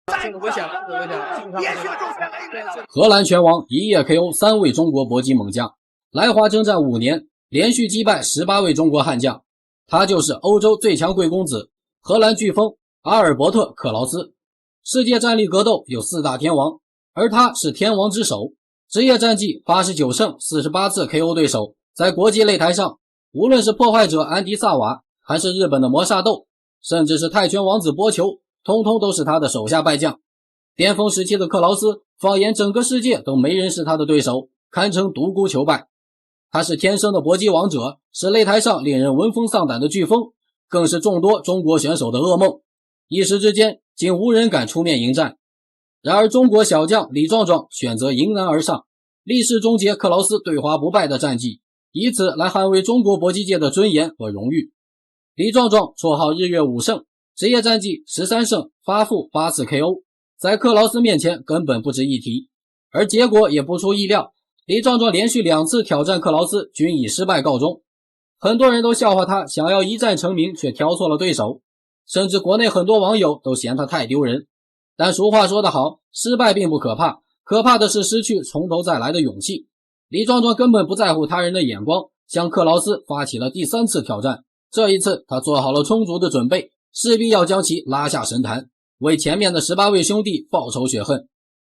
这个危险了，这个危险了！荷兰拳王一夜 KO 3位中国搏击猛将，来华征战5年，连续击败18位中国悍将。他就是欧洲最强贵公子，荷兰飓风阿尔伯特·克劳斯。世界战力格斗有4大天王，而他是天王之首。职业战绩89胜48次 KO 对手，在国际擂台上，无论是破坏者安迪萨瓦，还是日本的磨砂豆，甚至是泰拳王子波球，通通都是他的手下败将。巅峰时期的克劳斯，放眼整个世界都没人是他的对手，堪称独孤求败。他是天生的搏击王者，是擂台上令人闻风丧胆的飓风，更是众多中国选手的噩梦。一时之间，竟无人敢出面迎战。然而中国小将李壮壮选择迎难而上，立誓终结克劳斯对华不败的战绩，以此来捍卫中国搏击界的尊严和荣誉。李壮壮绰号日月武圣，职业战绩13胜8负8次 KO， 在克劳斯面前根本不值一提。而结果也不出意料，李壮壮连续2次挑战克劳斯均以失败告终。很多人都笑话他想要一战成名却挑错了对手，甚至国内很多网友都嫌他太丢人。但俗话说得好，失败并不可怕，可怕的是失去从头再来的勇气。李壮壮根本不在乎他人的眼光，向克劳斯发起了第3次挑战。这一次他做好了充足的准备，势必要将其拉下神坛，为前面的18位兄弟报仇雪恨。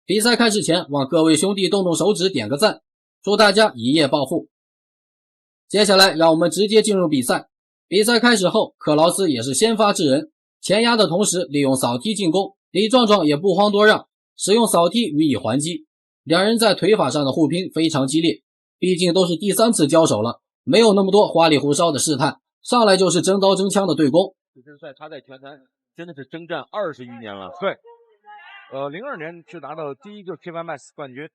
比赛开始前，望各位兄弟动动手指点个赞，祝大家一夜暴富。接下来让我们直接进入比赛。比赛开始后，克劳斯也是先发制人，前压的同时利用扫踢进攻，李壮壮也不慌多让，使用扫踢予以还击。两人在腿法上的互拼非常激烈，毕竟都是第3次交手了，没有那么多花里胡哨的试探，上来就是真刀真枪的对攻。这次赛他在拳坛真的是征战20余年了。对，02年是拿到第1个 K1 Max 冠军。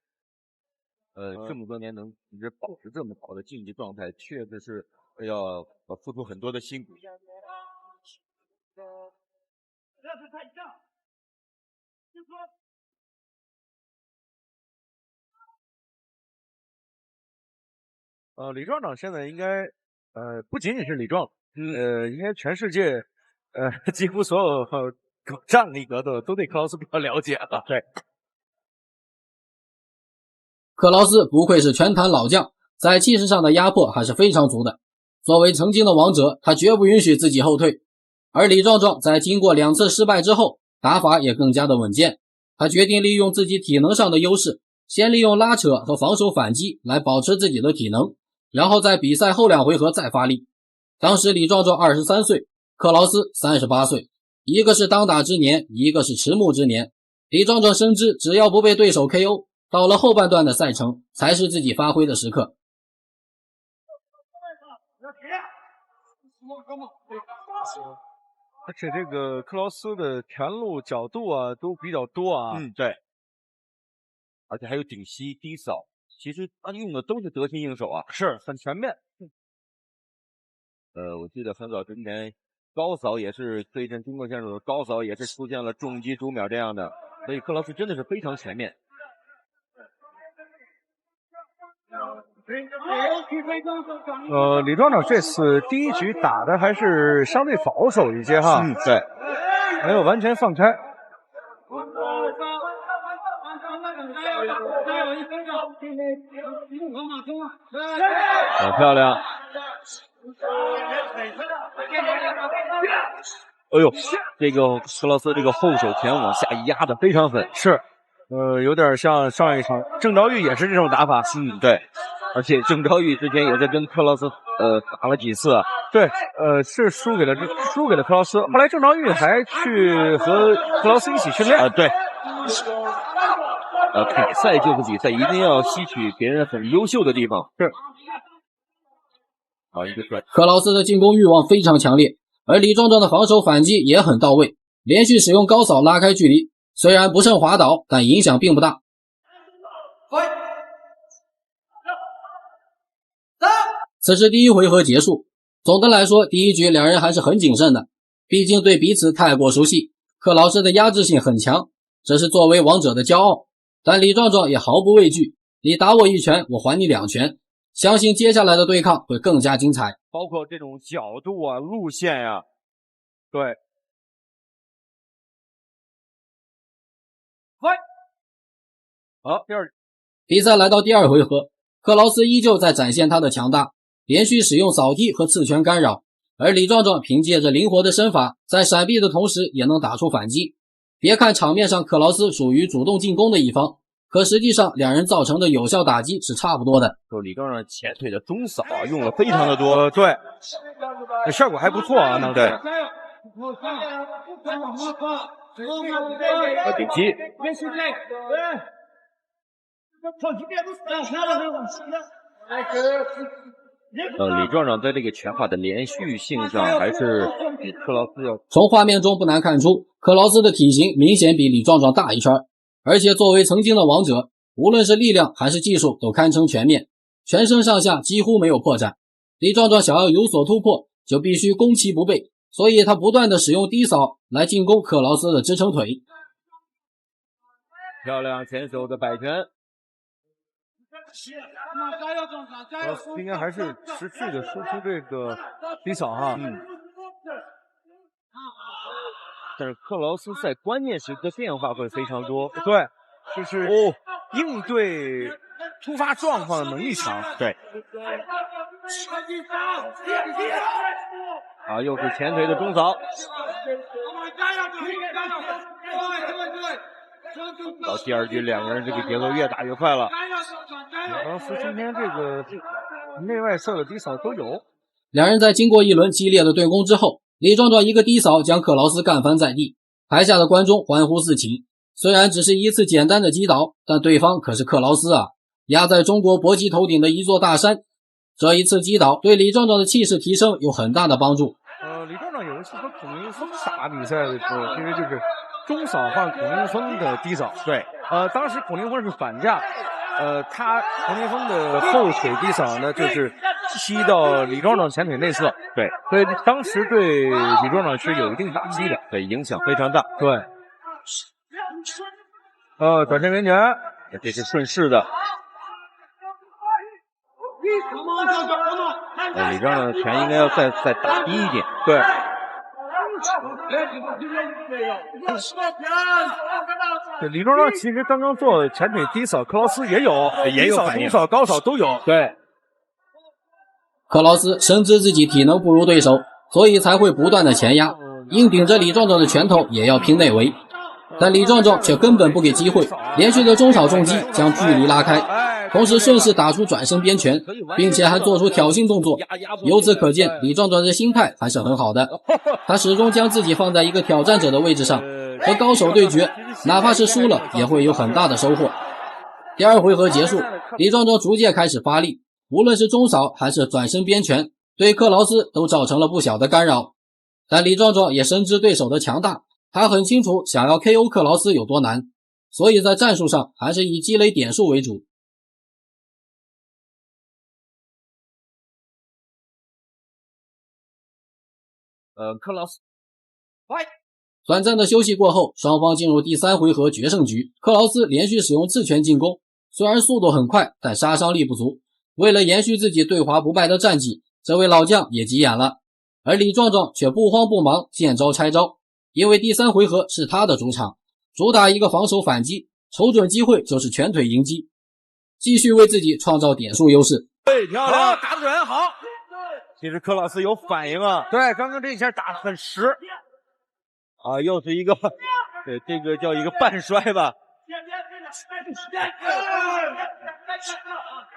这么多年能一直保持这么好的竞技状态，确实是要付出很多的辛苦。李壮壮现在应该不仅仅是李壮，应该全世界几乎所有战力格斗都对克劳斯比较了解了。对，克劳斯不愧是拳坛老将，在气势上的压迫还是非常足的。作为曾经的王者，他绝不允许自己后退。而李壮壮在经过2次失败之后，打法也更加的稳健。他决定利用自己体能上的优势，先利用拉扯和防守反击来保持自己的体能，然后在比赛后2回合再发力。当时李壮壮23岁，克劳斯38岁，一个是当打之年，一个是迟暮之年。李壮壮深知，只要不被对手 KO， 到了后半段的赛程才是自己发挥的时刻。而且这个克劳斯的拳路角度啊都比较多啊。对。而且还有顶膝、低扫，其实他用的都是得心应手啊，是很全面。我记得很早之前高扫也是对阵中国选手的高扫也是出现了重击逐秒这样的，所以克劳斯真的是非常全面。李壮壮这次第1局打的还是相对保守一些哈。对，没有完全放开。好漂亮！哎呦，这个克劳斯这个后手拳往下压的非常狠，是，有点像上一场郑昭玉也是这种打法。对，而且郑昭玉之前也是跟克劳斯打了几次。对，是输给了克劳斯，后来郑昭玉还去和克劳斯一起训练。对。比赛就是比赛，一定要吸取别人很优秀的地方。是。好，一个帅。克劳斯的进攻欲望非常强烈，而李壮壮的防守反击也很到位，连续使用高扫拉开距离，虽然不慎滑倒，但影响并不大。此时第1回合结束。总的来说，第1局两人还是很谨慎的，毕竟对彼此太过熟悉。克劳斯的压制性很强，这是作为王者的骄傲。但李壮壮也毫不畏惧，你打我1拳，我还你2拳，相信接下来的对抗会更加精彩。包括这种角度啊、路线呀，对。好，第二。比赛来到第二回合，克劳斯依旧在展现他的强大，连续使用扫踢和刺拳干扰，而李壮壮凭借着灵活的身法，在闪避的同时也能打出反击。别看场面上克劳斯属于主动进攻的一方，可实际上两人造成的有效打击是差不多的。就李壮壮前腿的中扫啊，用了非常的多，对，效果还不错啊，对。顶击。李壮壮在这个拳法的连续性上还是比克劳斯要。从画面中不难看出，克劳斯的体型明显比李壮壮大一圈，而且作为曾经的王者，无论是力量还是技术都堪称全面，全身上下几乎没有破绽。李壮壮想要有所突破，就必须攻其不备，所以他不断的使用低扫来进攻克劳斯的支撑腿。漂亮前手的摆拳。应该还是持续的输出这个低扫哈，但是克劳斯在关键时的变化会非常多，对，就是应对突发状况的能力强，对。啊，又是前腿的中扫。到第二局，两个人这个节奏越打越快了。克劳斯今天这个内外侧的低扫都有。两人在经过一轮激烈的对攻之后，李壮壮一个低扫将克劳斯干翻在地，台下的观众欢呼四起。虽然只是一次简单的击倒，但对方可是克劳斯啊，压在中国搏击头顶的一座大山。这一次击倒对李壮壮的气势提升有很大的帮助。李壮壮有一次和孔令峰打比赛的时候，其实就是中扫换孔令峰的低扫，对，当时孔令峰是反架，孔令峰的后腿低扫呢，就是踢到李壮壮前腿内侧，对，所以当时对李壮壮是有一定打击的，对，影响非常大，对。转身圆拳，这是顺势的。李壮壮的拳应该要再打低一点，对。李壮壮其实刚刚做前腿低扫，克劳斯也有反应，中扫高扫都有。对，克劳斯深知自己体能不如对手，所以才会不断的前压，硬顶着李壮壮的拳头也要拼内围。但李壮壮却根本不给机会，连续的中扫重击将距离拉开，同时顺势打出转身边拳，并且还做出挑衅动作。由此可见，李壮壮的心态还是很好的，他始终将自己放在一个挑战者的位置上，和高手对决，哪怕是输了也会有很大的收获。第二回合结束，李壮壮逐渐开始发力，无论是中扫还是转身边拳，对克劳斯都造成了不小的干扰。但李壮壮也深知对手的强大，他很清楚想要 KO 克劳斯有多难，所以在战术上还是以积累点数为主。克劳斯短暂的休息过后，双方进入第三回合决胜局。克劳斯连续使用刺拳进攻，虽然速度很快，但杀伤力不足。为了延续自己对华不败的战绩，这位老将也急眼了。而李壮壮却不慌不忙，见招拆招，因为第三回合是他的主场，主打一个防守反击，瞅准机会就是拳腿迎击，继续为自己创造点数优势。对，漂亮，打得准，好。其实克劳斯有反应啊，对，刚刚这一下打得很实啊，又是一个，对，这个叫一个半摔吧。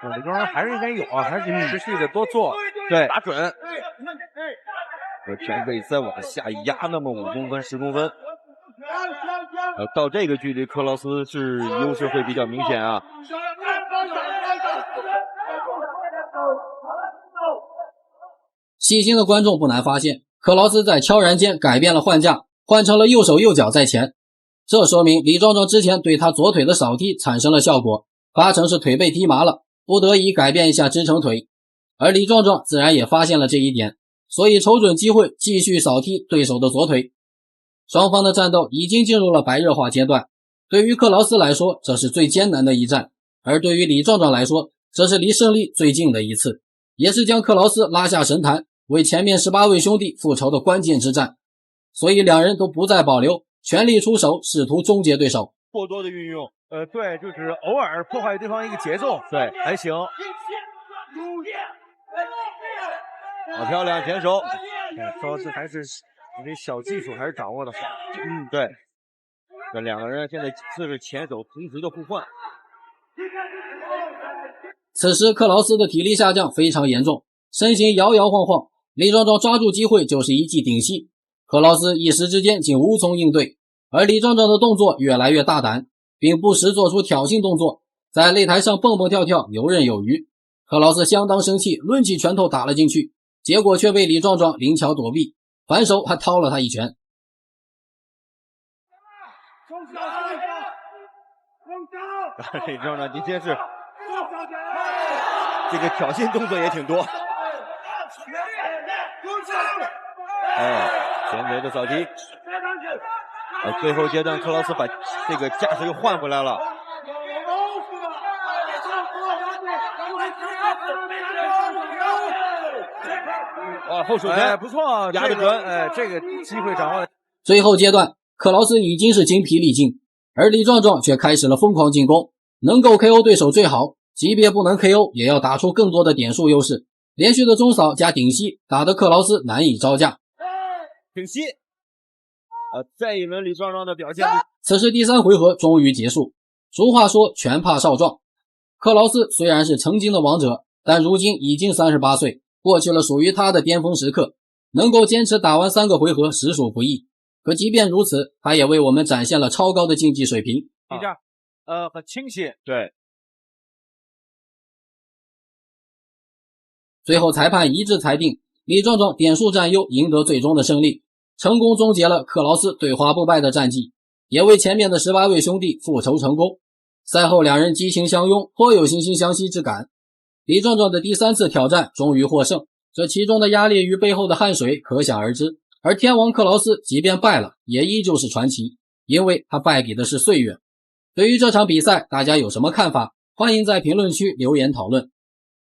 李壮壮还是应该有啊，还是持续的多做，对，打准。拳可以再往下压那么5公分、10公分。到这个距离，克劳斯是优势会比较明显啊。细心的观众不难发现，克劳斯在悄然间改变了换架，换成了右手右脚在前。这说明李壮壮之前对他左腿的扫踢产生了效果，八成是腿被踢麻了，不得已改变一下支撑腿。而李壮壮自然也发现了这一点，所以瞅准机会继续扫踢对手的左腿。双方的战斗已经进入了白热化阶段，对于克劳斯来说这是最艰难的一战，而对于李壮壮来说这是离胜利最近的一次，也是将克劳斯拉下神坛，为前面18位兄弟复仇的关键之战。所以两人都不再保留，全力出手，试图终结对手。过多的运用对，就是偶尔破坏对方一个节奏，对，还行。好漂亮，前手。克劳斯还是这小技术还是掌握的好。对，这两个人现在这是前手同时的互换。此时克劳斯的体力下降非常严重，身形摇摇晃晃，李壮壮抓住机会就是一记顶膝，克劳斯一时之间竟无从应对，而李壮壮的动作越来越大胆，并不时做出挑衅动作，在擂台上蹦蹦跳跳，游刃有余。克劳斯相当生气，抡起拳头打了进去，结果却被李壮壮灵巧躲避，反手还掏了他一拳。李壮壮的确是这个挑衅动作也挺多。前腿的扫踢。最后阶段克劳斯把这个架势又换回来了。后手拳不错，压得准。这个机会掌握。最后阶段克劳斯已经是精疲力尽，而李壮壮却开始了疯狂进攻，能够 KO 对手最好，即便不能 KO 也要打出更多的点数优势。连续的中扫加顶膝，打得克劳斯难以招架。顶膝。再一轮李壮壮的表现。此时第3回合终于结束。俗话说拳怕少壮，克劳斯虽然是曾经的王者，但如今已经38岁，过去了属于他的巅峰时刻，能够坚持打完3个回合实属不易。可即便如此，他也为我们展现了超高的竞技水平。很清晰。对。最后裁判一致裁定李壮壮点数占优，赢得最终的胜利，成功终结了克劳斯对华不败的战绩，也为前面的18位兄弟复仇成功。赛后两人激情相拥，颇有惺惺相惜之感。李壮壮的第3次挑战终于获胜，这其中的压力与背后的汗水可想而知。而天王克劳斯即便败了，也依旧是传奇，因为他败给的是岁月。对于这场比赛，大家有什么看法？欢迎在评论区留言讨论。